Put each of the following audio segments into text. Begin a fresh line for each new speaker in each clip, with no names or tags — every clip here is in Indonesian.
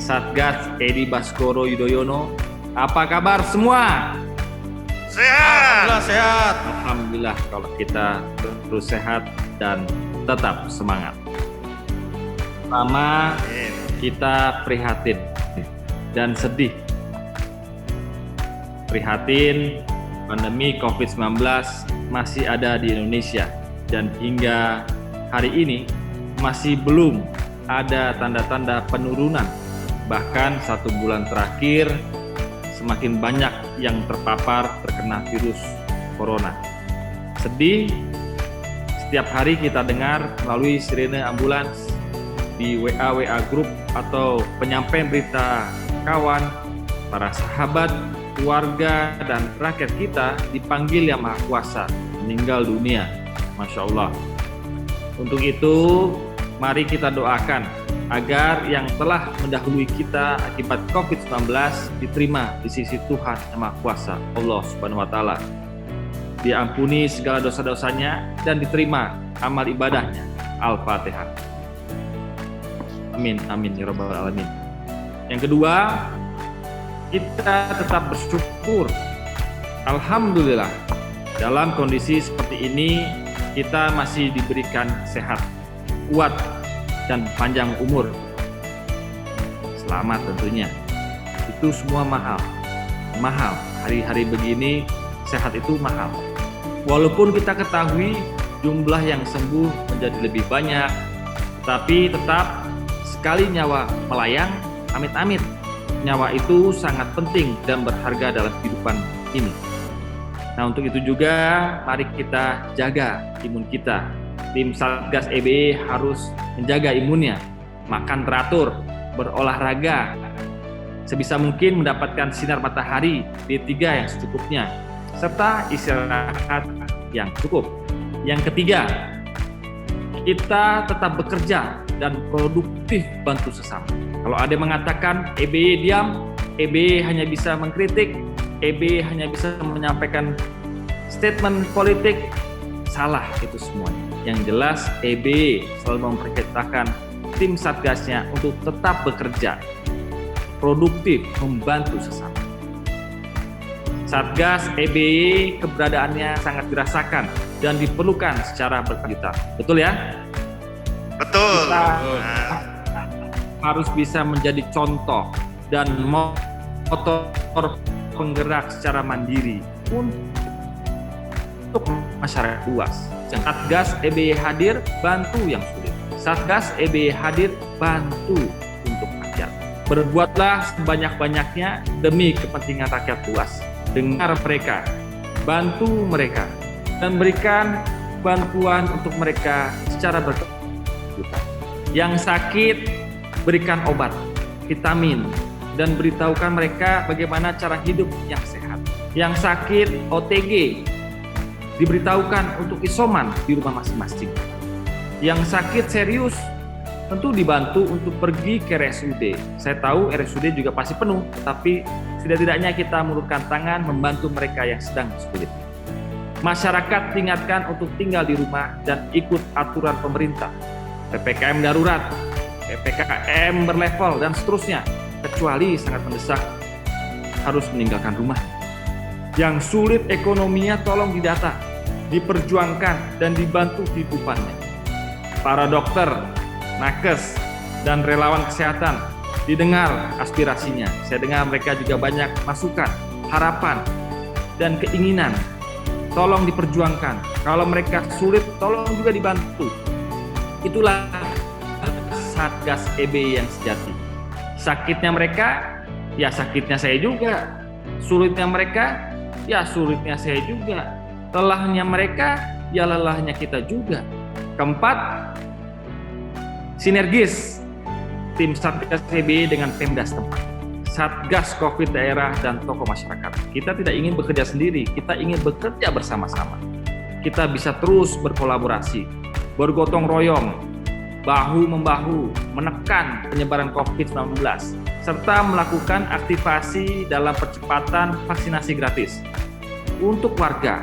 Satgas Edi Baskoro Yudhoyono. Apa kabar semua?
Sehat.
Alhamdulillah sehat.
Alhamdulillah kalau kita terus sehat dan tetap semangat. Pertama, kita prihatin dan sedih. Prihatin pandemi COVID-19 masih ada di Indonesia dan hingga hari ini masih belum ada tanda-tanda penurunan. Bahkan 1 bulan terakhir semakin banyak yang terpapar terkena virus corona. Sedih, setiap hari kita dengar melalui sirene ambulans, di WA grup atau penyampaian berita kawan, para sahabat, keluarga, dan rakyat kita dipanggil Yang Maha Kuasa meninggal dunia. Masya Allah. Untuk itu, mari kita doakan agar yang telah mendahului kita akibat COVID-19 diterima di sisi Tuhan Yang Maha Kuasa, Allah Subhanahu wa Ta'ala. Diampuni segala dosa-dosanya dan diterima amal ibadahnya. Al-Fatihah. Amin, amin ya rabbal alamin. Yang kedua, kita tetap bersyukur. Alhamdulillah, dalam kondisi seperti ini kita masih diberikan sehat, kuat, dan panjang umur. Selamat tentunya. Itu semua mahal. Mahal. Hari-hari begini sehat itu mahal. Walaupun kita ketahui jumlah yang sembuh menjadi lebih banyak, tapi tetap sekali nyawa melayang, amit-amit. Nyawa itu sangat penting dan berharga dalam kehidupan ini. Nah, untuk itu juga mari kita jaga imun kita. Tim Satgas EBE harus menjaga imunnya, makan teratur, berolahraga, sebisa mungkin mendapatkan sinar matahari D3 yang secukupnya, serta istirahat yang cukup. Yang ketiga, kita tetap bekerja dan produktif bantu sesama. Kalau ada yang mengatakan EBE diam, EBE hanya bisa mengkritik, EBE hanya bisa menyampaikan statement politik, salah itu semuanya. Yang jelas EBE selalu memperintahkan tim Satgasnya untuk tetap bekerja, produktif, membantu sesama. Satgas EBE keberadaannya sangat dirasakan dan diperlukan secara berkelanjutan. Betul ya?
Betul.
Kita harus bisa menjadi contoh dan motor penggerak secara mandiri untuk masyarakat luas. Satgas EBE hadir bantu yang sulit. Satgas EBE hadir bantu untuk rakyat. Berbuatlah sebanyak-banyaknya demi kepentingan rakyat luas. Dengar mereka, bantu mereka, dan berikan bantuan untuk mereka secara berkelanjutan. Yang sakit, berikan obat, vitamin, dan beritahukan mereka bagaimana cara hidup yang sehat. Yang sakit OTG, diberitahukan untuk isoman di rumah masing-masing. Yang sakit serius, tentu dibantu untuk pergi ke RSUD. Saya tahu RSUD juga pasti penuh, tapi setidak-tidaknya kita mengulurkan tangan membantu mereka yang sedang sulit. Masyarakat diingatkan untuk tinggal di rumah dan ikut aturan pemerintah. PPKM darurat, PPKM berlevel, dan seterusnya. Kecuali sangat mendesak, harus meninggalkan rumah. Yang sulit ekonominya tolong didata, diperjuangkan, dan dibantu kehidupannya. Para dokter, nakes, dan relawan kesehatan, didengar aspirasinya. Saya dengar mereka juga banyak masukan, harapan, dan keinginan. Tolong diperjuangkan. Kalau mereka sulit, tolong juga dibantu. Itulah Satgas EBE yang sejati. Sakitnya mereka, ya sakitnya saya juga. Sulitnya mereka, ya sulitnya saya juga. Lelahnya mereka, ya lelahnya kita juga. Keempat, sinergis tim Satgas EBE dengan Pemda setempat, Satgas COVID daerah, dan tokoh masyarakat. Kita tidak ingin bekerja sendiri, kita ingin bekerja bersama-sama. Kita bisa terus berkolaborasi, bergotong royong, bahu-membahu, menekan penyebaran COVID-19, serta melakukan aktivasi dalam percepatan vaksinasi gratis untuk warga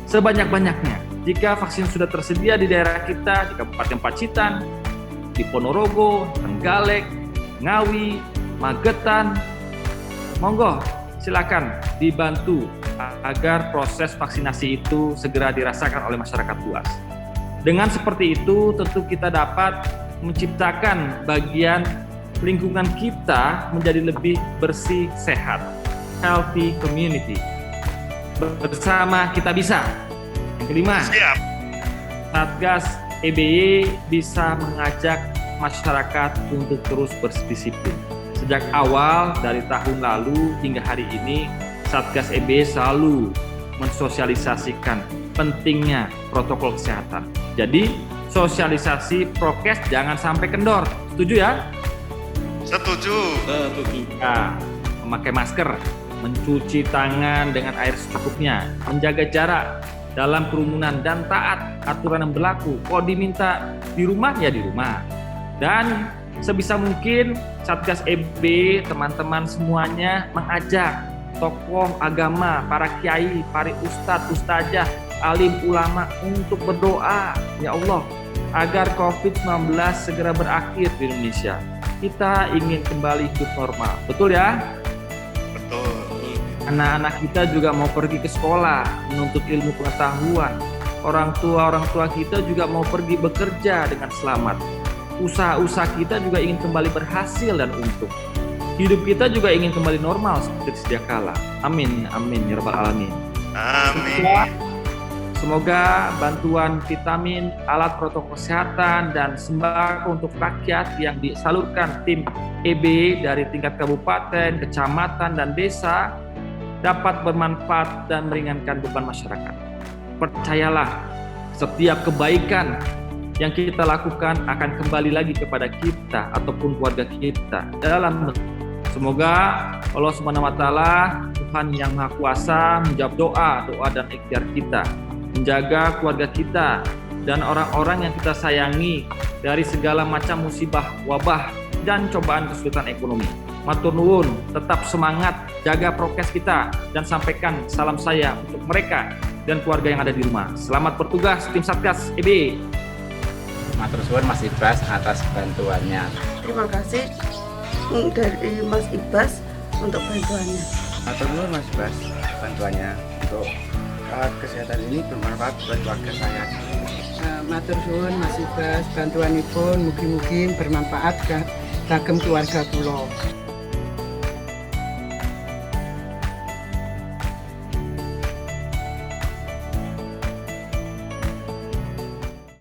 sebanyak-banyaknya. Jika vaksin sudah tersedia di daerah kita, di Kabupaten Pacitan, di Ponorogo, Trenggalek, Ngawi, Magetan, monggo silakan dibantu agar proses vaksinasi itu segera dirasakan oleh masyarakat luas. Dengan seperti itu tentu kita dapat menciptakan bagian lingkungan kita menjadi lebih bersih, sehat, healthy community. Bersama kita bisa. Yang kelima,
Siap.
Satgas EBY bisa mengajak masyarakat untuk terus berdisiplin. Sejak awal dari tahun lalu hingga hari ini, Satgas EBY selalu mensosialisasikan pentingnya protokol kesehatan. Jadi, sosialisasi prokes jangan sampai kendor. Setuju ya?
Setuju.
Nah, memakai masker, mencuci tangan dengan air secukupnya, menjaga jarak dalam kerumunan, dan taat aturan yang berlaku. Kalau diminta di rumah, ya di rumah. Dan sebisa mungkin Satgas EBY, teman-teman semuanya mengajak tokoh agama, para kiai, para ustadz, ustazah, alim ulama untuk berdoa, ya Allah, agar COVID-19 segera berakhir di Indonesia. Kita ingin kembali hidup normal, betul ya?
Betul.
Anak-anak kita juga mau pergi ke sekolah, menuntut ilmu pengetahuan. Orang tua kita juga mau pergi bekerja dengan selamat. Usaha-usaha kita juga ingin kembali berhasil dan untung. Hidup kita juga ingin kembali normal seperti sedia kala. Amin, amin, ya rabbal alamin.
Amin.
Semoga bantuan vitamin, alat protokol kesehatan, dan sembako untuk rakyat yang disalurkan tim EBY dari tingkat kabupaten, kecamatan, dan desa dapat bermanfaat dan meringankan beban masyarakat. Percayalah, setiap kebaikan yang kita lakukan akan kembali lagi kepada kita ataupun keluarga kita. Semoga Allah SWT, Tuhan yang Maha Kuasa, menjawab doa dan ikhtiar kita, menjaga keluarga kita dan orang-orang yang kita sayangi dari segala macam musibah, wabah, dan cobaan kesulitan ekonomi. Matur nuwun, tetap semangat, jaga prokes kita, dan sampaikan salam saya untuk mereka dan keluarga yang ada di rumah. Selamat bertugas tim Satgas EBY.
Matur suwun Mas Ibas atas bantuannya.
Terima kasih dari Mas Ibas untuk bantuannya.
Matur nuwun Mas Ibas bantuannya untuk alat kesehatan ini bermanfaat buat keluarga saya.
Matur suwun Mas Ibas bantuanipun mugi-mugi bermanfaat kagem keluarga kula.